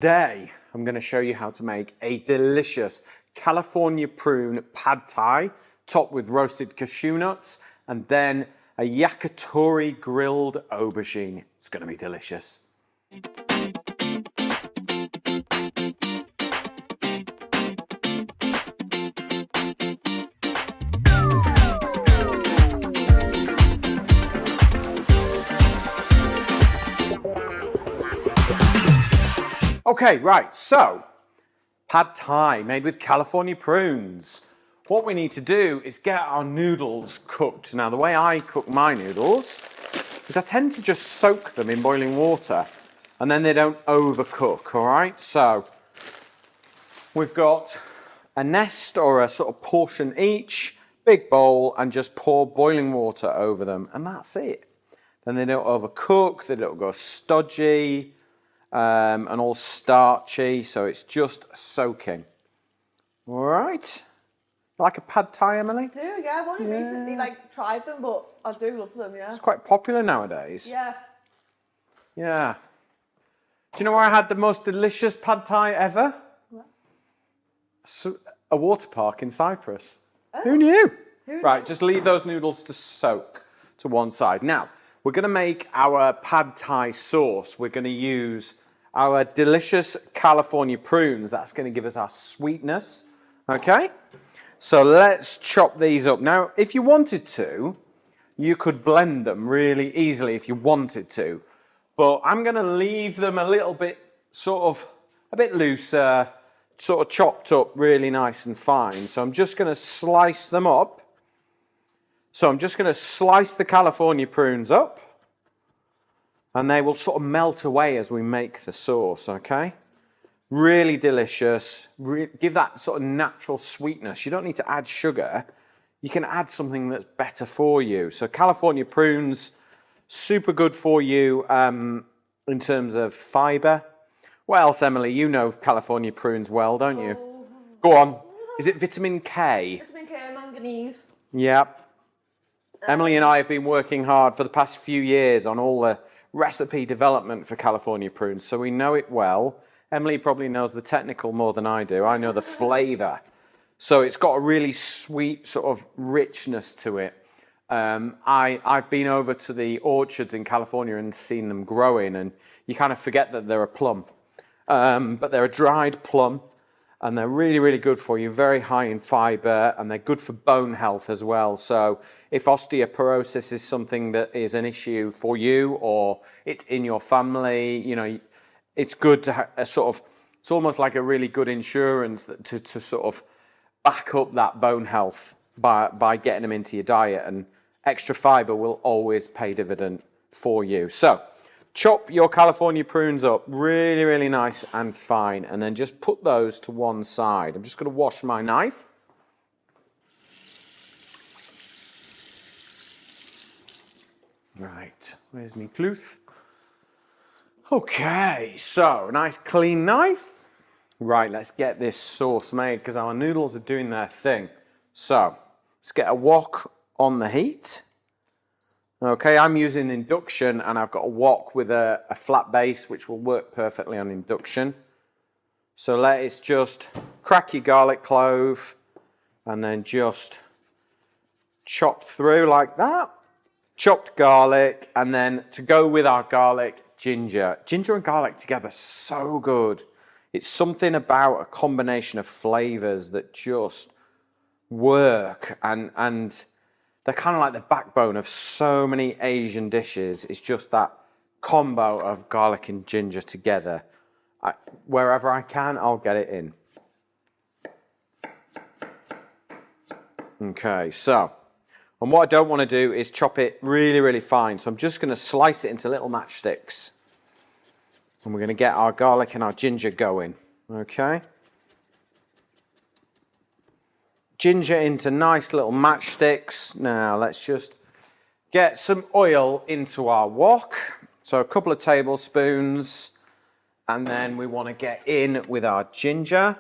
Today, I'm going to show you how to make a delicious California prune pad thai, topped with roasted cashew nuts, and then a yakitori grilled aubergine. It's going to be delicious. Okay, right, so pad thai made with California prunes. What we need to do is get our noodles cooked. Now, the way I cook my noodles is I tend to just soak them in boiling water and then they don't overcook, all right? So we've got a nest or a sort of portion each, big bowl, and just pour boiling water over them, and that's it. Then they don't overcook, they don't go stodgy, and all starchy, so it's just soaking. All right. Like a pad thai, Emily? I do, yeah. I've only recently tried them, but I do love them, yeah. It's quite popular nowadays. Yeah. Yeah. Do you know where I had the most delicious pad thai ever? What? A water park in Cyprus. Oh. Who knew? Who Right, knew? just leave those noodles to soak to one side. Now, we're going to make our pad thai sauce. We're going to use our delicious California prunes. That's going to give us our sweetness. Okay? So let's chop these up. Now, if you wanted to, you could blend them really easily if you wanted to. But I'm going to leave them a little bit, a bit looser, sort of chopped up really nice and fine. So I'm just going to slice them up. So I'm just going to slice the California prunes up, and they will sort of melt away as we make the sauce, okay? Really delicious. Give that sort of natural sweetness. You don't need to add sugar. You can add something that's better for you. So California prunes, super good for you in terms of fibre. What else, Emily? You know California prunes well, don't you? Oh. Go on. Is it vitamin K? Vitamin K and manganese. Yep. Emily and I have been working hard for the past few years on all the recipe development for California prunes, so we know it well. Emily probably knows the technical more than I do. I know the flavour. So it's got a really sweet sort of richness to it. I've been over to the orchards in California and seen them growing, and you kind of forget that they're a plum. But they're a dried plum, and they're really, really good for you, very high in fibre, and they're good for bone health as well. So if osteoporosis is something that is an issue for you, or it's in your family, you know, it's good to have a sort of, it's almost like a really good insurance to sort of back up that bone health by getting them into your diet, and extra fibre will always pay dividend for you. So chop your California prunes up really, really nice and fine, and then just put those to one side. I'm just going to wash my knife. Right, where's my cloth? Okay, so nice clean knife. Right, let's get this sauce made because our noodles are doing their thing. So let's get a wok on the heat. Okay, I'm using induction, and I've got a wok with a flat base, which will work perfectly on induction. So let's just crack your garlic clove and then just chop through like that. Chopped garlic, and then to go with our garlic, ginger. Ginger and garlic together, so good. It's something about a combination of flavors that just work, and they're kind of like the backbone of so many Asian dishes. It's just that combo of garlic and ginger together. Wherever I can, I'll get it in. Okay, so, and what I don't want to do is chop it really, really fine. So I'm just going to slice it into little matchsticks. And we're going to get our garlic and our ginger going. Okay. Ginger into nice little matchsticks. Now let's just get some oil into our wok. So a couple of tablespoons. And then we want to get in with our ginger.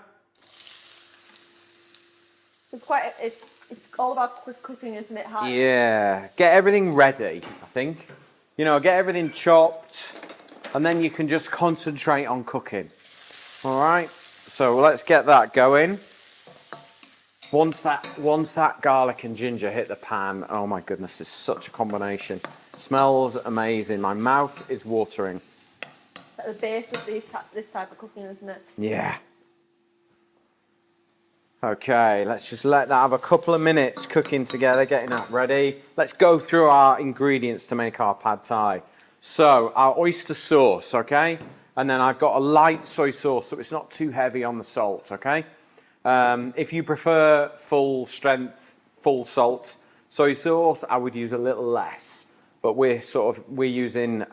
It's all about quick cooking, isn't it? Hard. Yeah, get everything ready, I think. You know, get everything chopped, and then you can just concentrate on cooking. All right, so let's get that going. Once that garlic and ginger hit the pan, oh my goodness, it's such a combination. Smells amazing. My mouth is watering. At the base of this type of cooking, isn't it? Yeah. Okay, let's just let that have a couple of minutes cooking together, getting that ready. Let's go through our ingredients to make our pad thai. So, our oyster sauce, okay? And then I've got a light soy sauce, so it's not too heavy on the salt, okay? If you prefer full strength, full salt soy sauce, I would use a little less. But we're using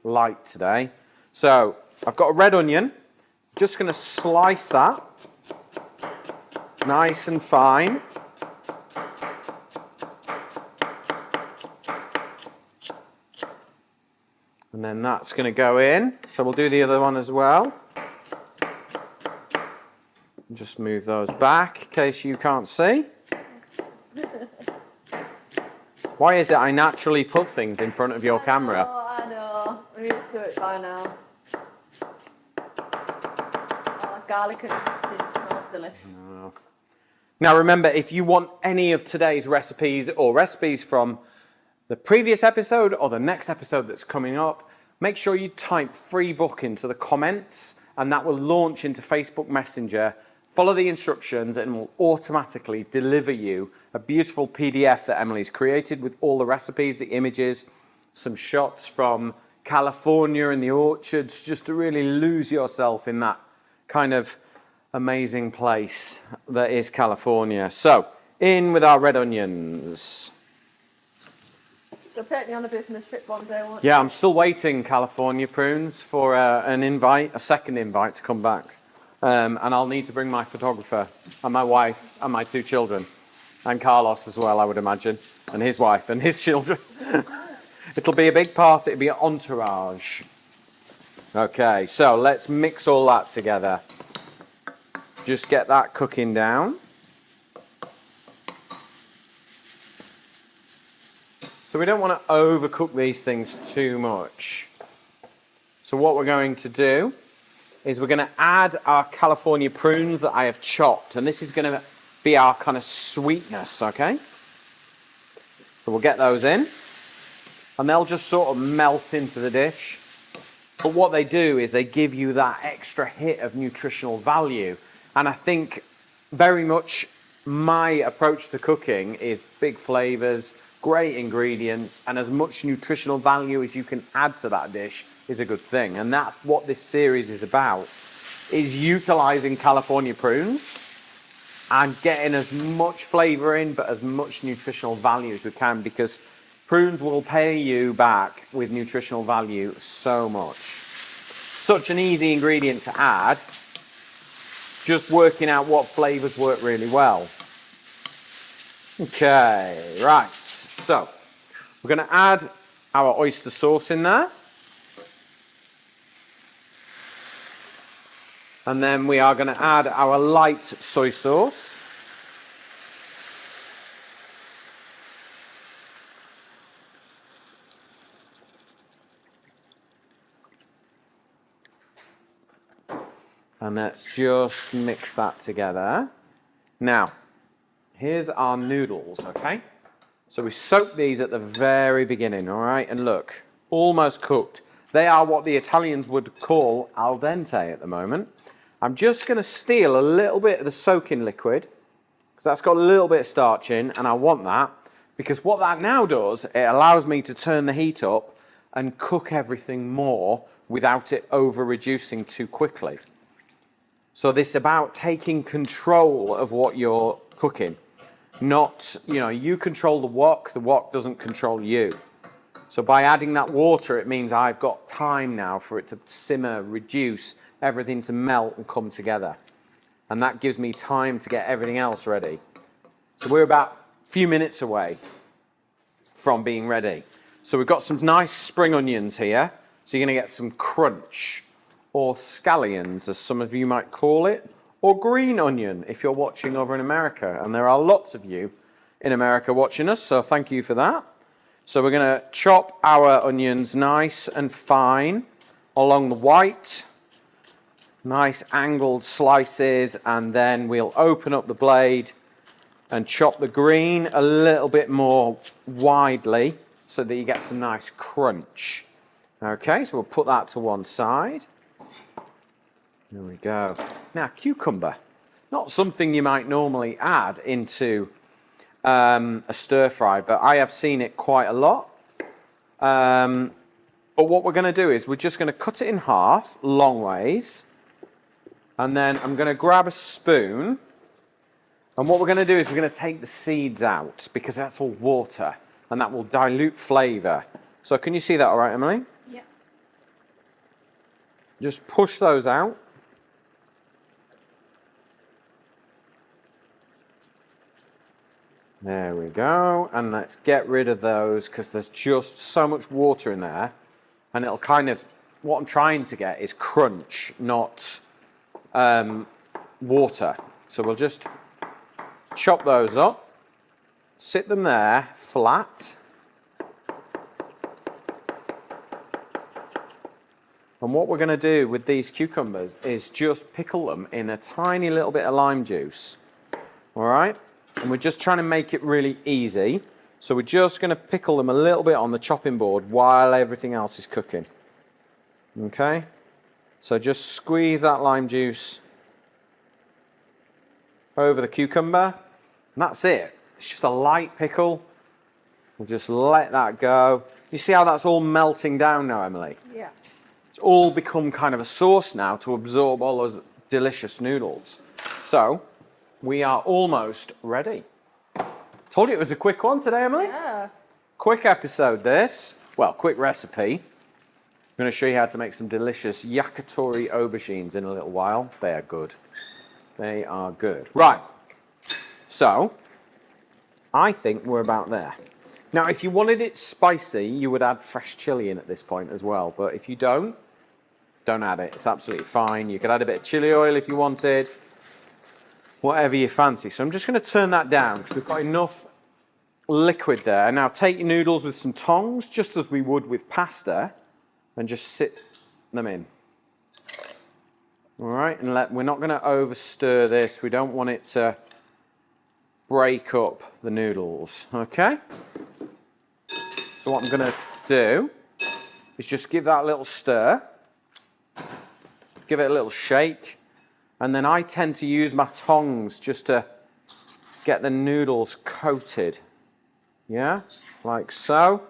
light today. So, I've got a red onion. Just going to slice that. Nice and fine. And then that's going to go in. So we'll do the other one as well. Just move those back in case you can't see. Why is it I naturally put things in front of your camera? I know. I'm used to it by now. Oh, garlic and ginger smells delicious. No. Now remember, if you want any of today's recipes or recipes from the previous episode or the next episode that's coming up, make sure you type free book into the comments and that will launch into Facebook Messenger. Follow the instructions and it will automatically deliver you a beautiful PDF that Emily's created with all the recipes, the images, some shots from California and the orchards, just to really lose yourself in that kind of amazing place that is California. So, in with our red onions. You'll take me on a business trip one day, won't you? Yeah, I'm still waiting, California prunes, for a second invite to come back. And I'll need to bring my photographer and my wife and my 2 children. And Carlos as well, I would imagine. And his wife and his children. It'll be a big party, it'll be an entourage. Okay, so let's mix all that together. Just get that cooking down. So we don't want to overcook these things too much. So what we're going to do is we're going to add our California prunes that I have chopped. And this is going to be our kind of sweetness, okay? So we'll get those in. And they'll just sort of melt into the dish. But what they do is they give you that extra hit of nutritional value. And I think very much my approach to cooking is big flavors, great ingredients, and as much nutritional value as you can add to that dish is a good thing. And that's what this series is about, is utilizing California prunes and getting as much flavor in, but as much nutritional value as we can, because prunes will pay you back with nutritional value so much. Such an easy ingredient to add, just working out what flavors work really well. Okay, right. So, we're going to add our oyster sauce in there. And then we are going to add our light soy sauce. And let's just mix that together. Now, here's our noodles, okay? So we soak these at the very beginning, all right? And look, almost cooked. They are what the Italians would call al dente at the moment. I'm just going to steal a little bit of the soaking liquid, because that's got a little bit of starch in, and I want that, because what that now does, it allows me to turn the heat up and cook everything more without it over-reducing too quickly. So this is about taking control of what you're cooking. Not, you control the wok doesn't control you. So by adding that water, it means I've got time now for it to simmer, reduce, everything to melt and come together. And that gives me time to get everything else ready. So we're about a few minutes away from being ready. So we've got some nice spring onions here. So you're going to get some crunch, or scallions, as some of you might call it, or green onion if you're watching over in America. And there are lots of you in America watching us, so thank you for that. So we're going to chop our onions nice and fine along the white. Nice angled slices, and then we'll open up the blade and chop the green a little bit more widely so that you get some nice crunch. Okay, so we'll put that to one side. There we go. Now, cucumber. Not something you might normally add into a stir fry, but I have seen it quite a lot. But what we're going to do is we're just going to cut it in half, long ways. And then I'm going to grab a spoon. And what we're going to do is we're going to take the seeds out because that's all water and that will dilute flavour. So can you see that all right, Emily? Yeah. Just push those out. There we go. And let's get rid of those because there's just so much water in there. And it'll kind of, what I'm trying to get is crunch, not water. So we'll just chop those up, sit them there flat. And what we're going to do with these cucumbers is just pickle them in a tiny little bit of lime juice. All right? And we're just trying to make it really easy. So we're just going to pickle them a little bit on the chopping board while everything else is cooking. Okay? So just squeeze that lime juice over the cucumber. And that's it. It's just a light pickle. We'll just let that go. You see how that's all melting down now, Emily? Yeah. It's all become kind of a sauce now to absorb all those delicious noodles. So we are almost ready. Told you it was a quick one today, Emily. Yeah. Quick episode this. Well, quick recipe. I'm going to show you how to make some delicious yakitori aubergines in a little while. They are good. They are good. Right. So, I think we're about there. Now, if you wanted it spicy, you would add fresh chili in at this point as well. But if you don't add it. It's absolutely fine. You could add a bit of chili oil if you wanted. Whatever you fancy. So I'm just going to turn that down because we've got enough liquid there. Now take your noodles with some tongs, just as we would with pasta, and just sit them in. All right, and we're not going to overstir this. We don't want it to break up the noodles, okay? So what I'm going to do is just give that a little stir, give it a little shake, and then I tend to use my tongs just to get the noodles coated, yeah, like so.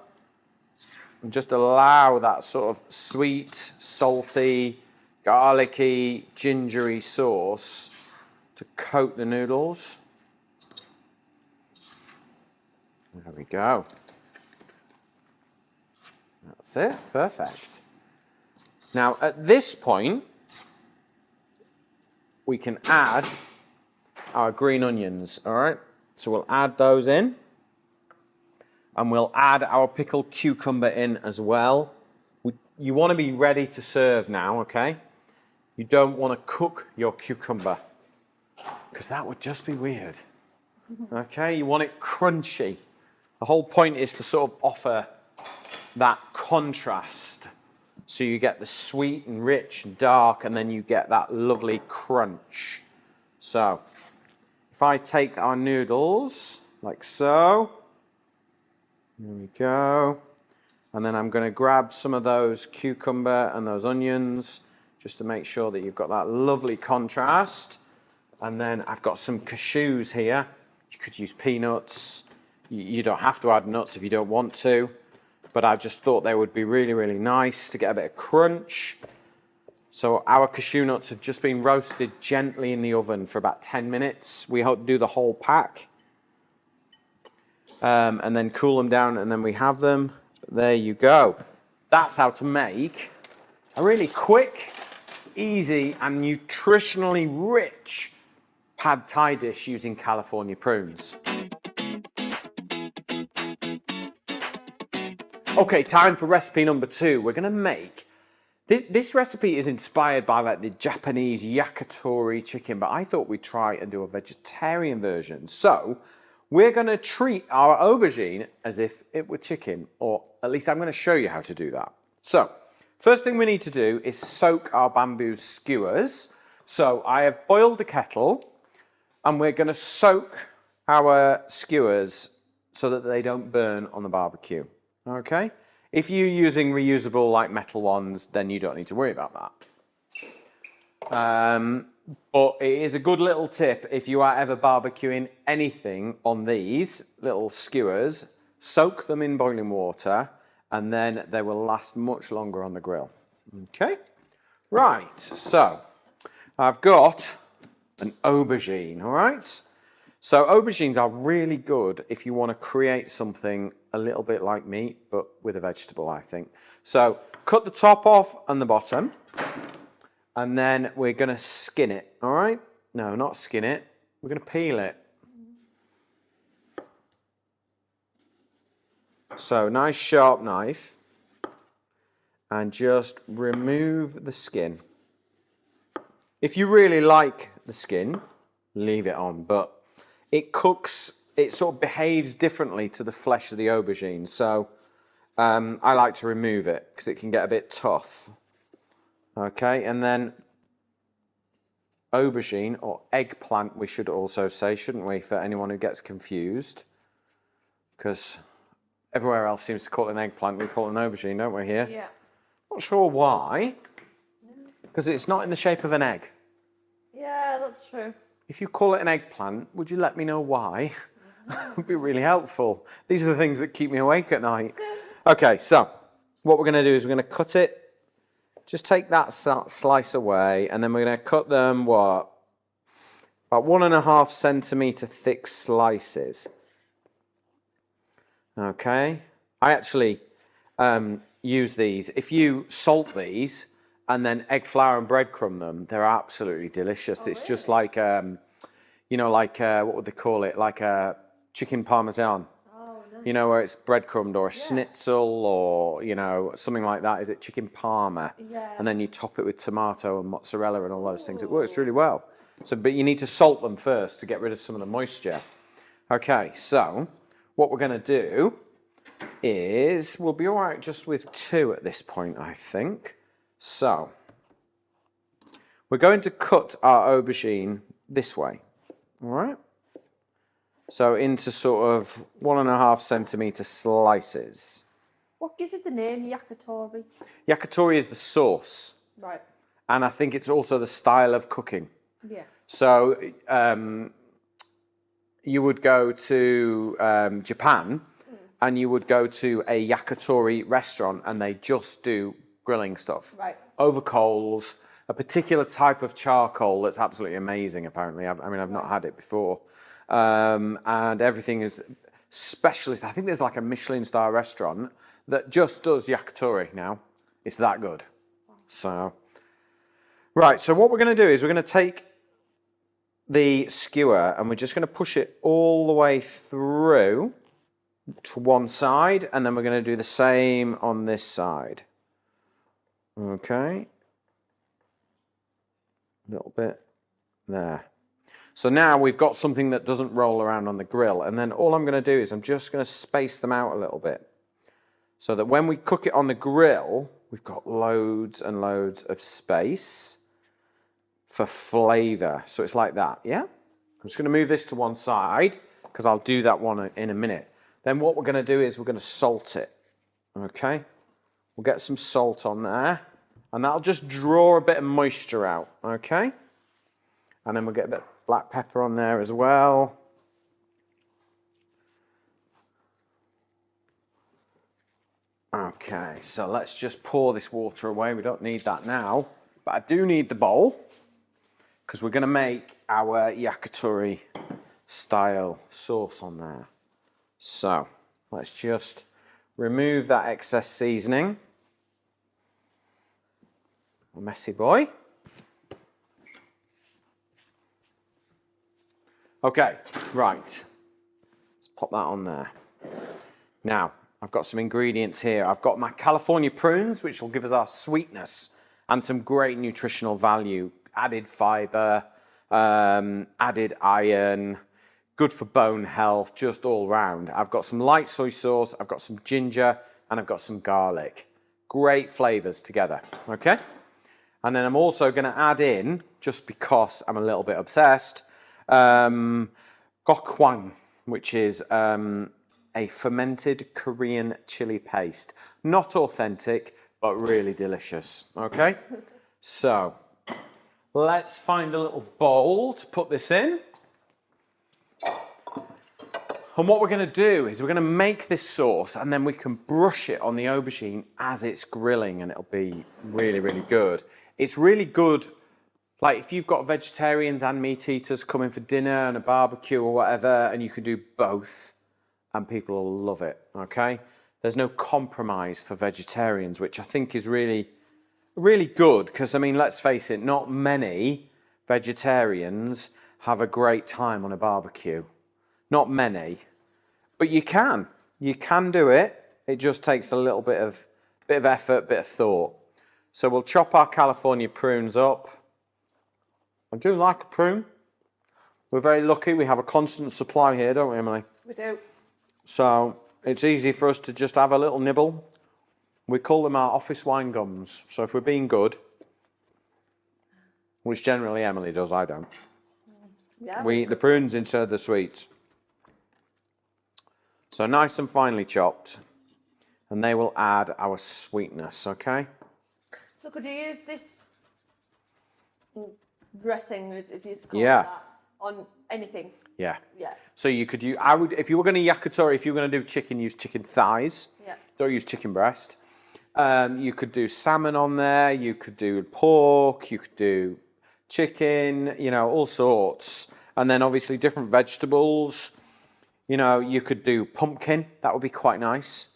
And just allow that sort of sweet, salty, garlicky, gingery sauce to coat the noodles. There we go. That's it, perfect. Now at this point, we can add our green onions, all right? So we'll add those in. And we'll add our pickled cucumber in as well. You want to be ready to serve now, okay? You don't want to cook your cucumber because that would just be weird. Okay, you want it crunchy. The whole point is to sort of offer that contrast. So you get the sweet and rich and dark, and then you get that lovely crunch. So if I take our noodles like so, there we go. And then I'm going to grab some of those cucumber and those onions just to make sure that you've got that lovely contrast. And then I've got some cashews here. You could use peanuts. You don't have to add nuts if you don't want to. But I just thought they would be really, really nice to get a bit of crunch. So our cashew nuts have just been roasted gently in the oven for about 10 minutes. We do the whole pack. And then cool them down, and then we have them. There you go. That's how to make a really quick, easy, and nutritionally rich pad thai dish using California prunes. Okay, time for recipe number 2. We're going to make... This recipe is inspired by like the Japanese yakitori chicken, but I thought we'd try and do a vegetarian version. So we're going to treat our aubergine as if it were chicken, or at least I'm going to show you how to do that. So First thing we need to do is soak our bamboo skewers. So I have boiled the kettle and we're going to soak our skewers so that they don't burn on the barbecue. Okay? If you're using reusable like metal ones, then you don't need to worry about that. But it is a good little tip if you are ever barbecuing anything on these little skewers, soak them in boiling water and then they will last much longer on the grill. Okay? Right, so I've got an aubergine, all right? So aubergines are really good if you want to create something a little bit like meat, but with a vegetable, I think. So cut the top off and the bottom, and then we're going to skin it, all right? No, not skin it. We're going to peel it. So nice sharp knife, and just remove the skin. If you really like the skin, leave it on, but it cooks, it sort of behaves differently to the flesh of the aubergine. So I like to remove it because it can get a bit tough. Okay, and then aubergine, or eggplant we should also say, shouldn't we, for anyone who gets confused? Because everywhere else seems to call it an eggplant, we call it an aubergine, don't we, here? Yeah. Not sure why, because it's not in the shape of an egg. Yeah, that's true. If you call it an eggplant, would you let me know why? It would be really helpful. These are the things that keep me awake at night. Okay, so what we're going to do is we're going to cut it. Just take that slice away, and then we're going to cut them, what? About 1.5 centimetre thick slices. Okay. I actually use these. If you salt these, and then egg flour and breadcrumb them, they're absolutely delicious. It's just like, you know, like, what would they call it? Like a chicken parmesan. Oh, nice. You know, where it's breadcrumbed, or a schnitzel, or, you know, something like that. Is it chicken parma? Yeah. And then you top it with tomato and mozzarella and all those things. It works really well. So, but you need to salt them first to get rid of some of the moisture. Okay, so what we're going to do is, we'll be all right just with 2 at this point, I think. So, we're going to cut our aubergine this way, all right? So into sort of 1.5 centimetre slices. What gives it the name yakitori? Yakitori is the sauce, Right. and I think it's also the style of cooking. Yeah. So you would go to Japan, and you would go to a yakitori restaurant, and they just do grilling stuff. Right. Over coals, a particular type of charcoal that's absolutely amazing, apparently. I mean, I've not had it before. And everything is specialist. I think there's like a Michelin star restaurant that just does yakitori now. It's that good. So, right, so what we're going to do is we're going to take the skewer and we're just going to push it all the way through to one side, and then we're going to do the same on this side. Okay. A little bit there. So now we've got something that doesn't roll around on the grill, and then all I'm going to do is I'm just going to space them out a little bit so that when we cook it on the grill, we've got loads and loads of space for flavour. So it's like that, yeah? I'm just going to move this to one side because I'll do that one in a minute. Then what we're going to do is we're going to salt it, okay? We'll get some salt on there, and that'll just draw a bit of moisture out, okay? And then we'll get a bit of black pepper on there as well. Okay, so let's just pour this water away. We don't need that now, but I do need the bowl because we're going to make our yakitori style sauce on there. So let's just remove that excess seasoning. A messy boy. Okay, right. Let's pop that on there. Now, I've got some ingredients here. I've got my California prunes, which will give us our sweetness and some great nutritional value. Added fiber, added iron, good for bone health, just all round. I've got some light soy sauce, I've got some ginger, and I've got some garlic. Great flavours together, okay? And then I'm also going to add in, just because I'm a little bit obsessed, gochujang, which is a fermented Korean chili paste. Not authentic, but really delicious, okay? So, let's find a little bowl to put this in. And what we're going to do is we're going to make this sauce and then we can brush it on the aubergine as it's grilling and it'll be really, really good. It's really good, like if you've got vegetarians and meat eaters coming for dinner and a barbecue or whatever, and you can do both and people will love it, okay? There's no compromise for vegetarians, which I think is really, really good because, I mean, let's face it, not many vegetarians have a great time on a barbecue. Not many, but you can do it. It just takes a little bit of effort, bit of thought. So we'll chop our California prunes up. I do like a prune. We're very lucky. We have a constant supply here, don't we, Emily? We do. So it's easy for us to just have a little nibble. We call them our office wine gums. So if we're being good, which generally Emily does, I don't. Yeah. We eat the prunes instead of the sweets. So nice and finely chopped, and they will add our sweetness, okay? So could you use this dressing, if you call Yeah. it that, on anything? Yeah. Yeah. So you could use, I would, if you were going to yakitori, if you were going to do chicken, use chicken thighs. Yeah. Don't use chicken breast. You could do salmon on there, you could do pork, you could do chicken, you know, all sorts. And then obviously different vegetables. You know, you could do pumpkin. That would be quite nice.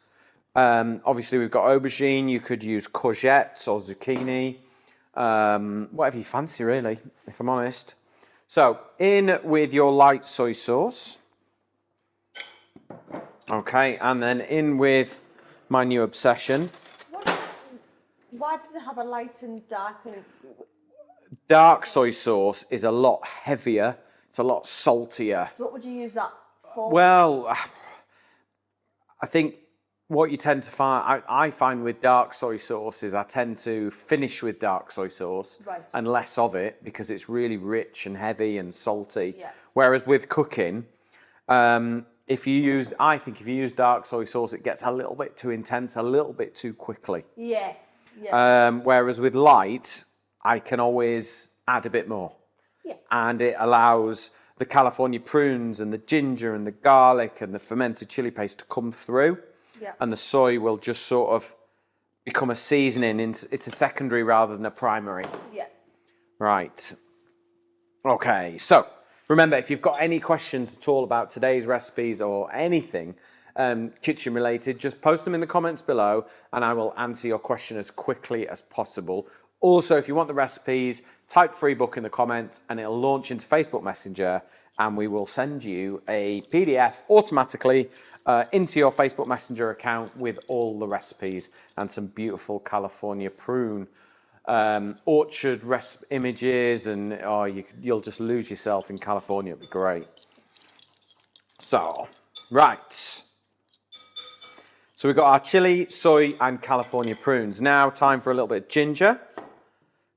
Obviously, we've got aubergine. You could use courgettes or zucchini. Whatever you fancy, really, if I'm honest. So, in with your light soy sauce. Okay, and then in with my new obsession. Why do they have a light and dark and... Dark soy sauce is a lot heavier. It's a lot saltier. So what would you use that for? Well, I think what you tend to find, I find with dark soy sauce is I tend to finish with dark soy sauce and less of it because it's really rich and heavy and salty. Yeah. Whereas with cooking, if you use dark soy sauce, it gets a little bit too intense, a little bit too quickly. Yeah. Yeah. Whereas with light, I can always add a bit more. Yeah. And it allows the California prunes and the ginger and the garlic and the fermented chili paste to come through. Yeah. And the soy will just sort of become a seasoning. It's a secondary rather than a primary. Yeah. Right. Okay, so remember, if you've got any questions at all about today's recipes or anything kitchen related, just post them in the comments below and I will answer your question as quickly as possible. Also, if you want the recipes, type free book in the comments and it'll launch into Facebook Messenger and we will send you a PDF automatically into your Facebook Messenger account with all the recipes and some beautiful California prune orchard images, and you'll just lose yourself in California. It'll be great. So, right. So we've got our chili, soy, and California prunes. Now, time for a little bit of ginger,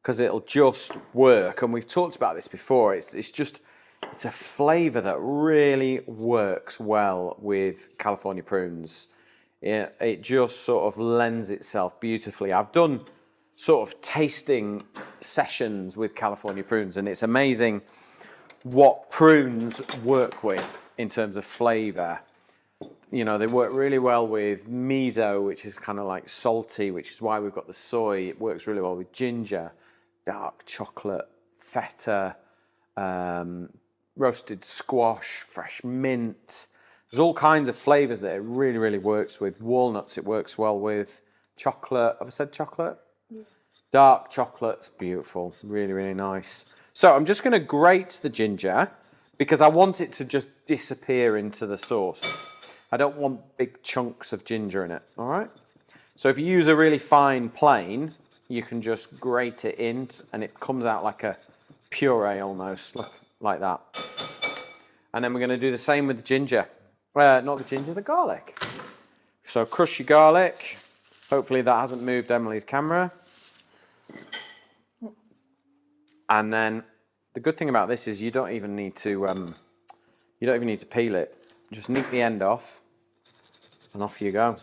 because it'll just work. And we've talked about this before. It's a flavour that really works well with California prunes. It just sort of lends itself beautifully. I've done sort of tasting sessions with California prunes, and it's amazing what prunes work with in terms of flavour. You know, they work really well with miso, which is kind of like salty, which is why we've got the soy. It works really well with ginger, dark chocolate, feta, roasted squash, fresh mint. There's all kinds of flavours that it really, really works with. Walnuts, it works well with. Chocolate, have I said chocolate? Yeah. Dark chocolate's beautiful, really, really nice. So I'm just going to grate the ginger because I want it to just disappear into the sauce. I don't want big chunks of ginger in it, all right? So if you use a really fine plane, you can just grate it in and it comes out like a puree almost, look, like that. And then we're going to do the same with the ginger. Not the ginger, the garlic. So crush your garlic. Hopefully that hasn't moved Emily's camera. And then the good thing about this is you don't even need to peel it. Just nick the end off and off you go.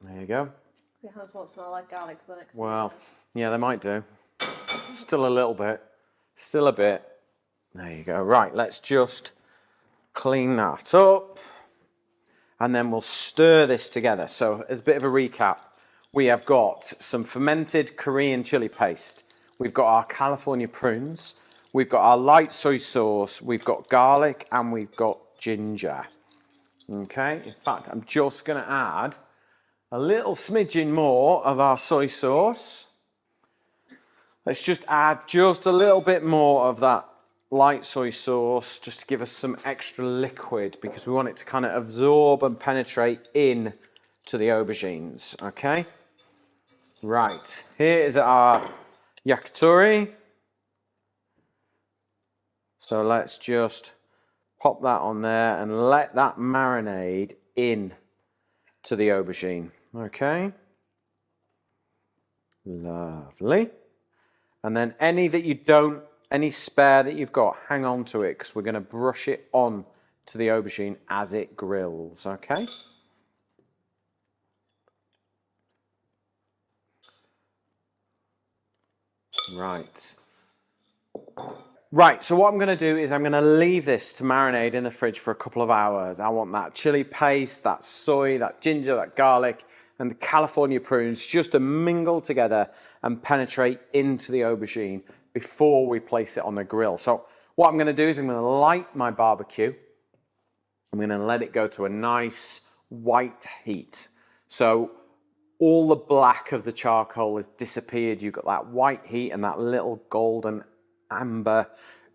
There you go. Your hands won't smell like garlic for the next Well, yeah, they might do. Still a little bit. Still a bit. There you go. Right, let's just clean that up. And then we'll stir this together. So as a bit of a recap, we have got some fermented Korean chili paste. We've got our California prunes. We've got our light soy sauce. We've got garlic and we've got ginger. Okay, in fact, I'm just going to add a little smidgen more of our soy sauce. Let's just add just a little bit more of that light soy sauce just to give us some extra liquid because we want it to kind of absorb and penetrate in to the aubergines, okay? Right, here is our yakitori. So let's just pop that on there and let that marinade in to the aubergine, okay? Lovely. And then any spare that you've got, hang on to it because we're going to brush it on to the aubergine as it grills, okay? Right. Right, so what I'm going to do is I'm going to leave this to marinate in the fridge for a couple of hours. I want that chili paste, that soy, that ginger, that garlic, and the California prunes just to mingle together and penetrate into the aubergine before we place it on the grill. So what I'm going to do is I'm going to light my barbecue. I'm going to let it go to a nice white heat. So all the black of the charcoal has disappeared. You've got that white heat and that little golden amber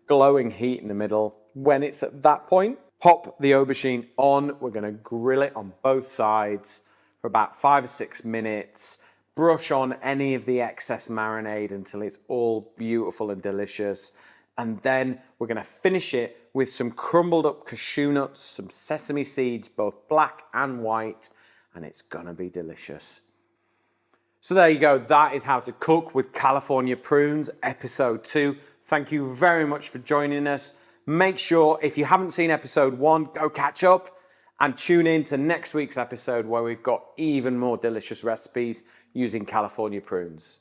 glowing heat in the middle. When it's at that point, pop the aubergine on. We're going to grill it on both sides for about 5 or 6 minutes. Brush on any of the excess marinade until it's all beautiful and delicious. And then we're going to finish it with some crumbled up cashew nuts, some sesame seeds, both black and white, and it's going to be delicious. So there you go. That is how to cook with California prunes, episode 2. Thank you very much for joining us. Make sure, if you haven't seen episode 1, go catch up and tune in to next week's episode where we've got even more delicious recipes using California prunes.